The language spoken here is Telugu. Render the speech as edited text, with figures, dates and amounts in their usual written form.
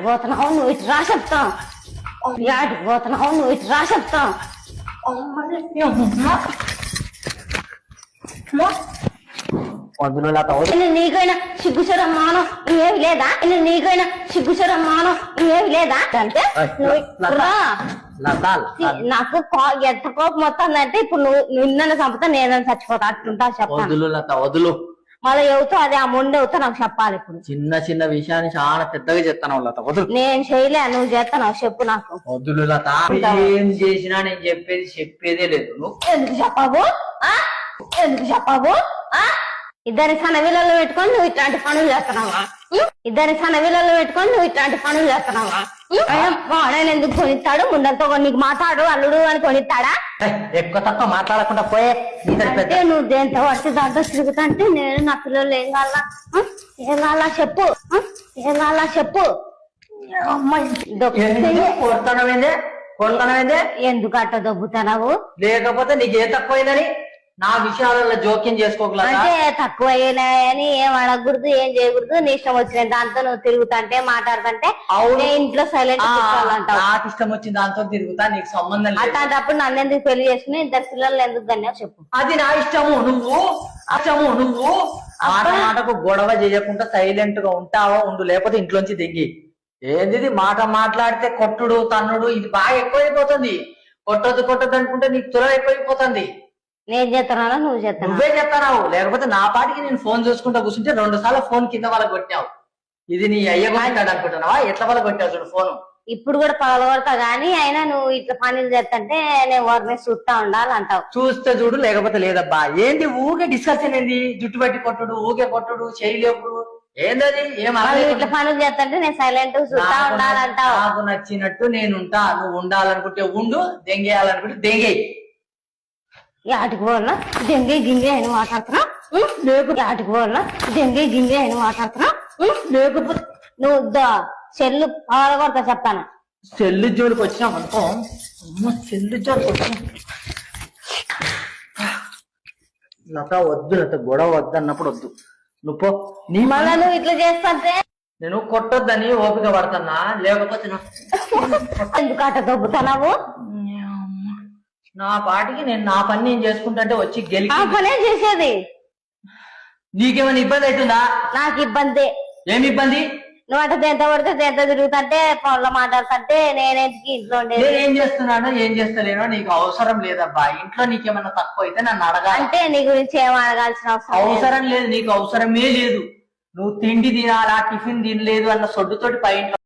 పోతున్నావు నువ్వు ఇటు రా చెప్తాం యాడికి పోతున్నావు నువ్వు ఇటు రా చెప్తాం నీకైనా సిగ్గుచరం మానం ఏమి లేదా నీకైనా సిగ్గుచరం మానం ఏమి లేదా అంటే నాకు ఎంత కోపం వస్తుందంటే ఇప్పుడు నువ్వు నిన్న చంపుతా నేను చచ్చిపోతా అట్లుంటా చెప్పాను మళ్ళీ ఎవతో అదే ఆ మొండి అవుతా నాకు చెప్పాలి ఇప్పుడు చిన్న చిన్న విషయాన్ని చాలా పెద్దగా చెప్తాను లత వదులు. నేను చేయలే నువ్వు చేస్తాను చెప్పు నాకు వదులు లత ఏం చేసినా నేను చెప్పేదే లేదు నువ్వు ఎందుకు చెప్పావు ఎందుకు చెప్పావు ఇద్దరి సనవిలలో పెట్టుకొని నువ్వు ఇట్లాంటి పనులు చేస్తున్నావా ఇద్దరి సనవిలలో పెట్టుకొని నువ్వు ఇట్లాంటి పనులు చేస్తున్నావా వాడని ఎందుకు కొనిస్తాడు ముందంతా నీకు మాట్లాడు అల్లుడు అని కొనిస్తాడా ఎక్కువ తక్కువ మాట్లాడకుండా పోయే నువ్వు దేంతో పడితే దాంతో తిరుగుతుంటే నేను నా పిల్లలు ఏం కావాలా చెప్పు ఏం కావాలా చెప్పు ఎందుకు అట్ట దొబ్బుతున్నావు లేకపోతే నీకు ఏ తక్కువైందని నా విషయాలలో జోక్యం చేసుకోగలరా అంటే తక్కువ అయ్యాయని ఏం అడగకూడదు ఏం చేయకూడదు నీ ఇష్టం వచ్చిన దాంతో నువ్వు తిరుగుతుంటే మాట్లాడుతుంటే ఇంట్లో సైలెంట్ కూర్చోవాలంటావు నాకు ఇష్టం వచ్చిన దాంతో తిరుగుతా నీకు సంబంధం లేదు అట్లాంటప్పుడు నన్ను ఎందుకు పెళ్లి చేసుకుని ఇద్దరు పిల్లలు ఎందుకు కన్నా చెప్పు అది నా ఇష్టము నువ్వు మాటకు గొడవ చేయకుండా సైలెంట్ గా ఉంటావో ఉండు లేకపోతే ఇంట్లోంచి దిగి ఏంది మాట మాట్లాడితే కొట్టుడు తన్నుడు ఇది బాగా ఎక్కువైపోతుంది కొట్టొద్దు అనుకుంటే నీకు త్వర ఎక్కువైపోతుంది నేను చేస్తున్నానా నువ్వు చేస్తాను నువ్వే చెప్తావు లేకపోతే నా పాటికి నేను ఫోన్ చూసుకుంటా కూర్చుంటే 2 సార్లు ఫోన్ కింద వాళ్ళకి కొట్టావు ఇది నీ అయ్య కొట్టాడు అనుకుంటున్నావా ఎట్లా వాళ్ళకి కొట్టావు చూడు ఫోన్ ఇప్పుడు కూడా పగలగొడతా గానీ అయినా నువ్వు ఇట్లా పనులు చేస్తుంటే నేను ఎవరిని చూస్తా ఉండాలంటావు చూస్తే చూడు లేకపోతే లేదబ్బా ఏంది ఊకే డిస్కషన్ ఏంది జుట్టు పట్టి కొట్టుడు ఊకే కొట్టుడు చేయలేపుడు ఏందది ఇట్లా పనులు చేస్తుంటే నేను సైలెంట్ చూస్తా ఉండాలంటావు నాకు నచ్చినట్టు నేనుంటా నువ్వు ఉండాలనుకుంటే ఉండు దెంగేయాలనుకుంటే దెంగేయి ఆటికి పోవాలన్నా గింగే అని మాట్లాడుతున్నా లేకపోతే ఆటికి పోవాలన్నా గింగే అని మాట్లాడుతున్నా లేకపోతే నువ్వు చెల్లు పగలగొడతా చెప్తాను చెల్లు జోలికి వచ్చినాం అనుకో చెల్లు జోలికి వచ్చినా లత వద్దు లత గొడవ వద్దు అన్నప్పుడు వద్దు నువ్వు నీ మళ్ళా నువ్వు ఇట్లా చేస్తే నేను కొట్టొద్దని ఓపిక పడుతున్నా లేకపోతే ఎందుకు అట్ట దొబ్బుతున్నావు నా పాటికి నేను నా పని నేను చేసుకుంటే వచ్చి గెలి పనే చేసేది నీకేమైనా ఇబ్బంది అవుతుందా నాకు ఇబ్బంది ఏమి ఇబ్బంది నువ్వు అంటే దేంతో పడితే దేంతో తిరుగుతుంటే ఫోన్లో మాట్లాడుతుంటే నేనేంటికి ఇంట్లో ఏం చేస్తున్నానో ఏం చేస్తలేనో నీకు అవసరం లేదబ్బా ఇంట్లో నీకేమైనా తక్కువ అయితే నన్ను అడగాలి అంటే నీ గురించి ఏం అడగాల్సిన అవసరం లేదు నీకు అవసరమే లేదు నువ్వు తిండి తినాలా టిఫిన్ తినలేదు అన్న సొడ్డుతోటి పై ఇంట్లో